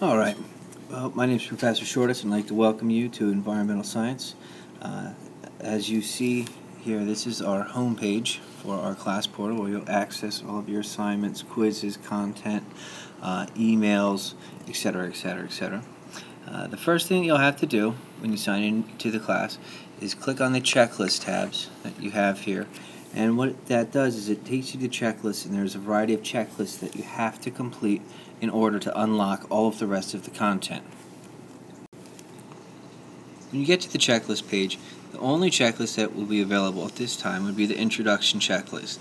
All right. Well, my name is Professor Shortis, and I'd like to welcome you to Environmental Science. As you see here, this is our home page for our class portal, where you'll access all of your assignments, quizzes, content, emails, etc., etc., etc. The first thing you'll have to do when you sign in to the class is click on the checklist tabs that you have here. And what that does is it takes you to checklists, and there's a variety of checklists that you have to complete in order to unlock all of the rest of the content. When you get to the checklist page, the only checklist that will be available at this time would be the introduction checklist.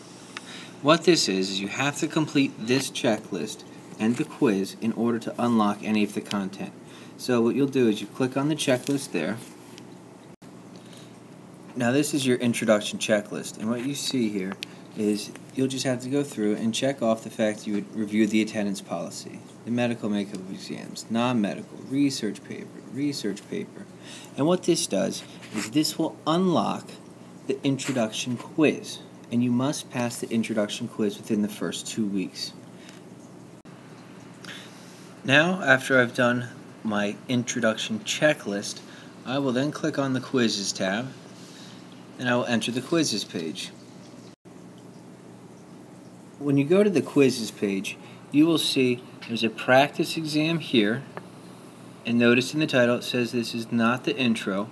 What this is you have to complete this checklist and the quiz in order to unlock any of the content. So what you'll do is you click on the checklist there. Now this is your introduction checklist, and what you see here is you'll just have to go through and check off the fact you would review the attendance policy, the medical makeup of exams, non-medical, research paper. And what this does is this will unlock the introduction quiz, and you must pass the introduction quiz within the first 2 weeks. Now, after I've done my introduction checklist, I will then click on the quizzes tab, and I will enter the quizzes page. When you go to the quizzes page, you will see there's a practice exam here, and notice in the title it says this is not the intro.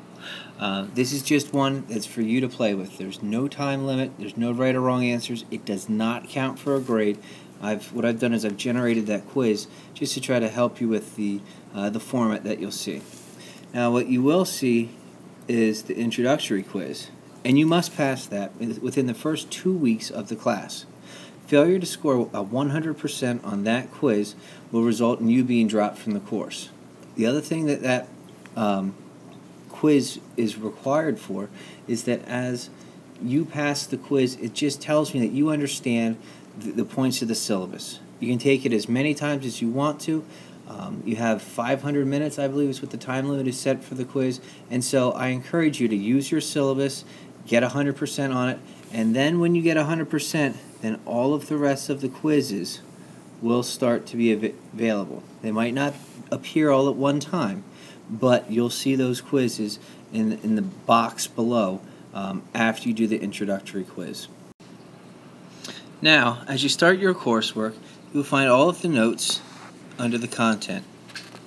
This is just one that's for you to play with. There's no time limit, there's no right or wrong answers, it does not count for a grade. What I've done is I've generated that quiz just to try to help you with the format that you'll see. Now what you will see is the introductory quiz, and you must pass that within the first 2 weeks of the class. Failure to score a 100% on that quiz will result in you being dropped from the course. The other thing that quiz is required for is that as you pass the quiz, it just tells me that you understand the points of the syllabus. You can take it as many times as you want to. You have 500 minutes, I believe, is what the time limit is set for the quiz, and so I encourage you to use your syllabus, get 100% on it, and then when you get 100%, then all of the rest of the quizzes will start to be available. They might not appear all at one time, but you'll see those quizzes in the box below after you do the introductory quiz. Now, as you start your coursework, you'll find all of the notes under the Content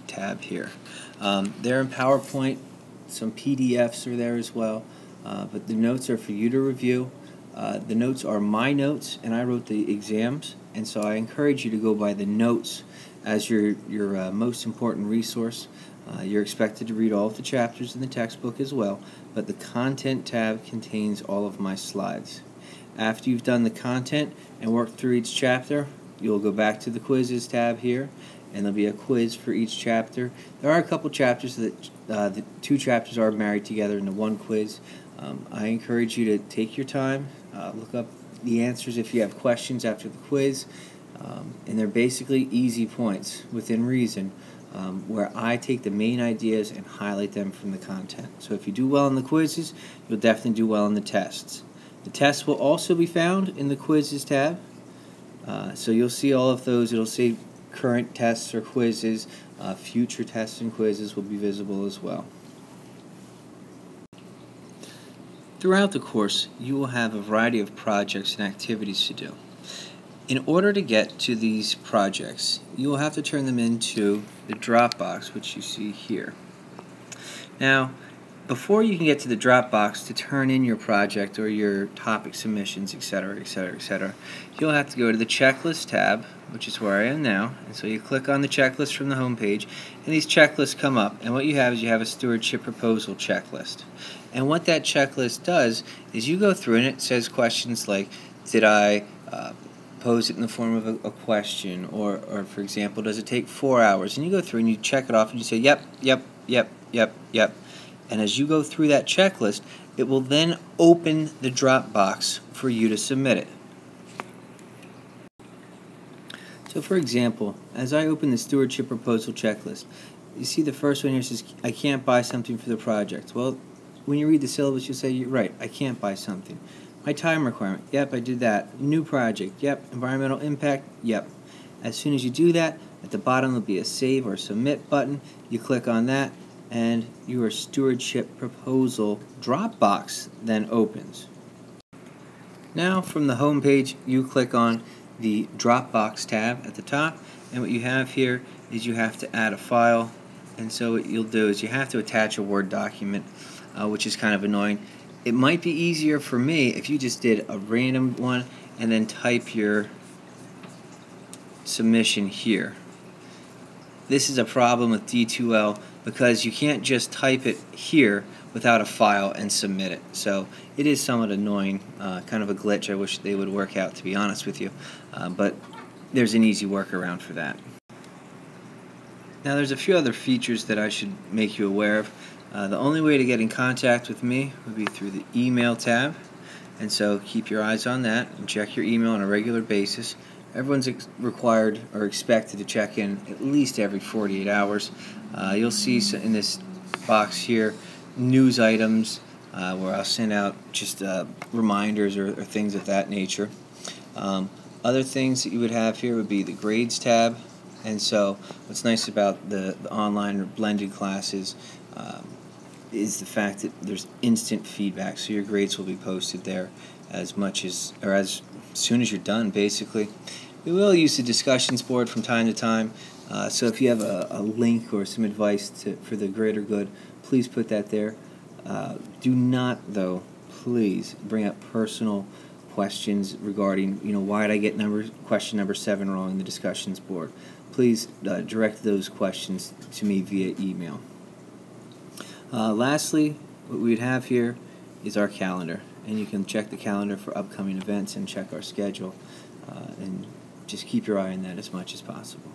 tab here. They're in PowerPoint, some PDFs are there as well, but the notes are for you to review. The notes are my notes, and I wrote the exams, and so I encourage you to go by the notes as your most important resource. You're expected to read all of the chapters in the textbook as well, but the Content tab contains all of my slides. After you've done the content and worked through each chapter, you'll go back to the Quizzes tab here, and there'll be a quiz for each chapter. There are a couple chapters that the two chapters are married together into one quiz. I encourage you to take your time, look up the answers if you have questions after the quiz, and they're basically easy points within reason, where I take the main ideas and highlight them from the content. So if you do well in the quizzes, you'll definitely do well in the tests. The tests will also be found in the Quizzes tab, so you'll see all of those. It'll say current tests or quizzes, future tests and quizzes will be visible as well. Throughout the course, you will have a variety of projects and activities to do. In order to get to these projects, you will have to turn them into the Dropbox, which you see here. Now, before you can get to the Dropbox to turn in your project or your topic submissions, etc., etc., etc., you'll have to go to the Checklist tab, which is where I am now, and so you click on the checklist from the home page, and these checklists come up, and what you have is you have a stewardship proposal checklist. And what that checklist does is you go through and it says questions like, did I pose it in the form of a question, or for example, does it take 4 hours? And you go through and you check it off and you say, yep, yep, yep, yep, yep. And as you go through that checklist, it will then open the Dropbox for you to submit it. So for example, as I open the stewardship proposal checklist, you see the first one here says, I can't buy something for the project. Well, when you read the syllabus, you'll say, you're right, I can't buy something. My time requirement, yep, I did that. New project, yep. Environmental impact, yep. As soon as you do that, At the bottom there'll be a Save or Submit button. You click on that, and your stewardship proposal Dropbox then opens. Now from the home page, you click on the Dropbox tab at the top, and what you have here is you have to add a file. And so what you'll do is you have to attach a Word document, which is kind of annoying. It might be easier for me if you just did a random one and then type your submission here. This is a problem with D2L because you can't just type it here without a file and submit it. So it is somewhat annoying, kind of a glitch. I wish they would work out, to be honest with you, but there's an easy workaround for that. Now there's a few other features that I should make you aware of. The only way to get in contact with me would be through the email tab, and so keep your eyes on that and check your email on a regular basis. Everyone's required or expected to check in at least every 48 hours. You'll see in this box here news items where I'll send out just reminders or things of that nature. Other things that you would have here would be the grades tab, and so what's nice about the online or blended classes is the fact that there's instant feedback, so your grades will be posted there as soon as you're done, basically. We will use the discussions board from time to time, so if you have a link or some advice for the greater good, please put that there. Do not, though, please bring up personal questions regarding, why did I get question number 7 wrong in the discussions board. Please direct those questions to me via email. Lastly, what we'd have here is our calendar, and you can check the calendar for upcoming events and check our schedule, and just keep your eye on that as much as possible.